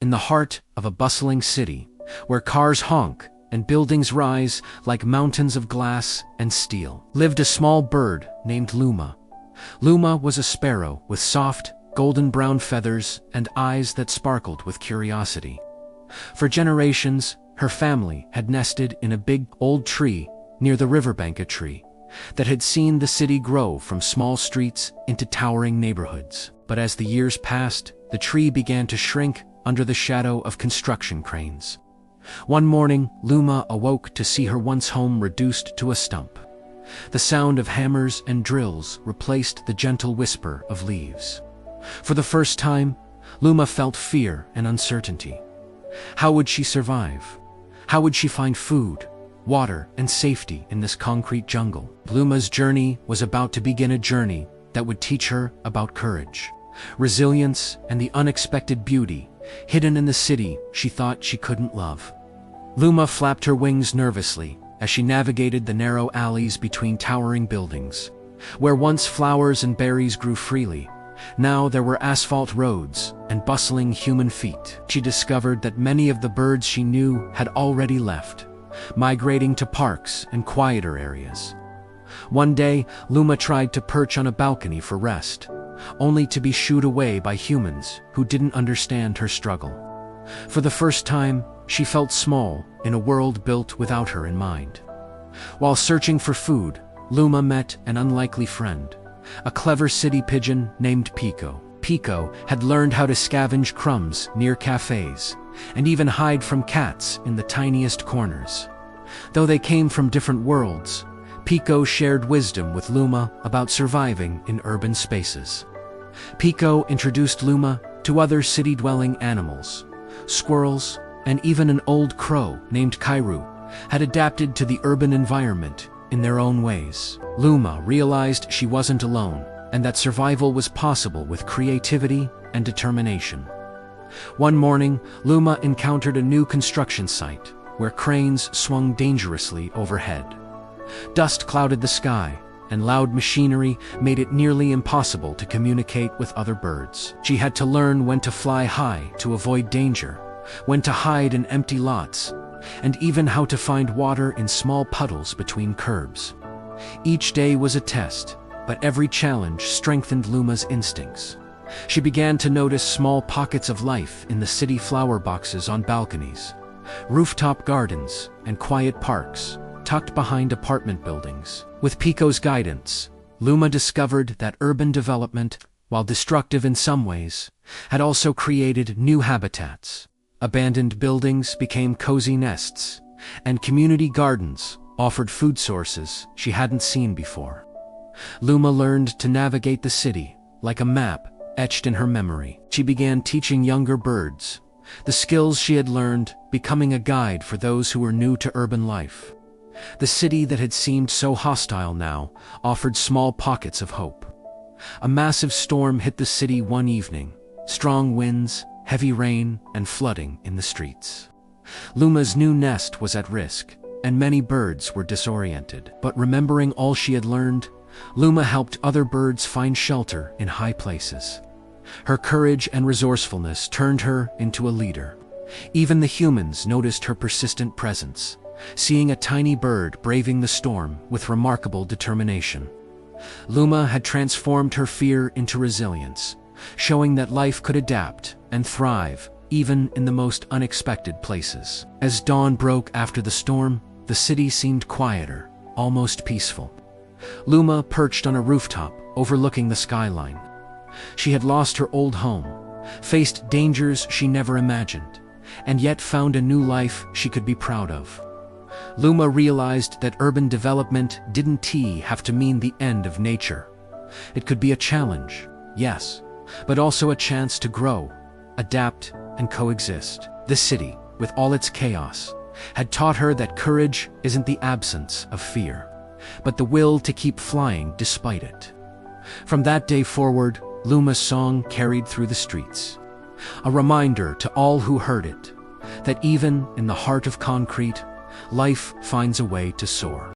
in the heart of a bustling city, where cars honk and buildings rise like mountains of glass and steel, lived a small bird named Luma. Luma was a sparrow with soft, golden-brown feathers and eyes that sparkled with curiosity. For generations, her family had nested in a big, old tree near the riverbank, a tree that had seen the city grow from small streets into towering neighborhoods. But as the years passed, the tree began to shrink under the shadow of construction cranes. One morning, Luma awoke to see her once home reduced to a stump. The sound of hammers and drills replaced the gentle whisper of leaves. For the first time, Luma felt fear and uncertainty. How would she survive? How would she find food, water, and safety in this concrete jungle? Luma's journey was about to begin, a journey that would teach her about courage, resilience, and the unexpected beauty hidden in the city she thought she couldn't love. Luma flapped her wings nervously as she navigated the narrow alleys between towering buildings. Where once flowers and berries grew freely, now there were asphalt roads and bustling human feet. She discovered that many of the birds she knew had already left, migrating to parks and quieter areas. One day, Luma tried to perch on a balcony for rest, only to be shooed away by humans who didn't understand her struggle. For the first time, she felt small in a world built without her in mind. While searching for food, Luma met an unlikely friend, a clever city pigeon named Pico. Pico had learned how to scavenge crumbs near cafes and even hide from cats in the tiniest corners. Though they came from different worlds, Pico shared wisdom with Luma about surviving in urban spaces. Pico introduced Luma to other city-dwelling animals. Squirrels, and even an old crow named Kairu had adapted to the urban environment in their own ways. Luma realized she wasn't alone, and that survival was possible with creativity and determination. One morning, Luma encountered a new construction site where cranes swung dangerously overhead. Dust clouded the sky, and loud machinery made it nearly impossible to communicate with other birds. She had to learn when to fly high to avoid danger, when to hide in empty lots, and even how to find water in small puddles between curbs. Each day was a test, but every challenge strengthened Luma's instincts. She began to notice small pockets of life in the city, flower boxes on balconies, rooftop gardens, and quiet parks tucked behind apartment buildings. With Pico's guidance, Luma discovered that urban development, while destructive in some ways, had also created new habitats. Abandoned buildings became cozy nests, and community gardens offered food sources she hadn't seen before. Luma learned to navigate the city like a map etched in her memory. She began teaching younger birds the skills she had learned, becoming a guide for those who were new to urban life. The city that had seemed so hostile now offered small pockets of hope. A massive storm hit the city one evening, strong winds, heavy rain, and flooding in the streets. Luma's new nest was at risk, and many birds were disoriented. But remembering all she had learned, Luma helped other birds find shelter in high places. Her courage and resourcefulness turned her into a leader. Even the humans noticed her persistent presence, seeing a tiny bird braving the storm with remarkable determination. Luma had transformed her fear into resilience, showing that life could adapt and thrive even in the most unexpected places. As dawn broke after the storm, the city seemed quieter, almost peaceful. Luma perched on a rooftop overlooking the skyline. She had lost her old home, faced dangers she never imagined, and yet found a new life she could be proud of. Luma realized that urban development didn't have to mean the end of nature. It could be a challenge, yes, but also a chance to grow, adapt, and coexist. The city, with all its chaos, had taught her that courage isn't the absence of fear, but the will to keep flying despite it. From that day forward, Luma's song carried through the streets, a reminder to all who heard it that even in the heart of concrete, life finds a way to soar.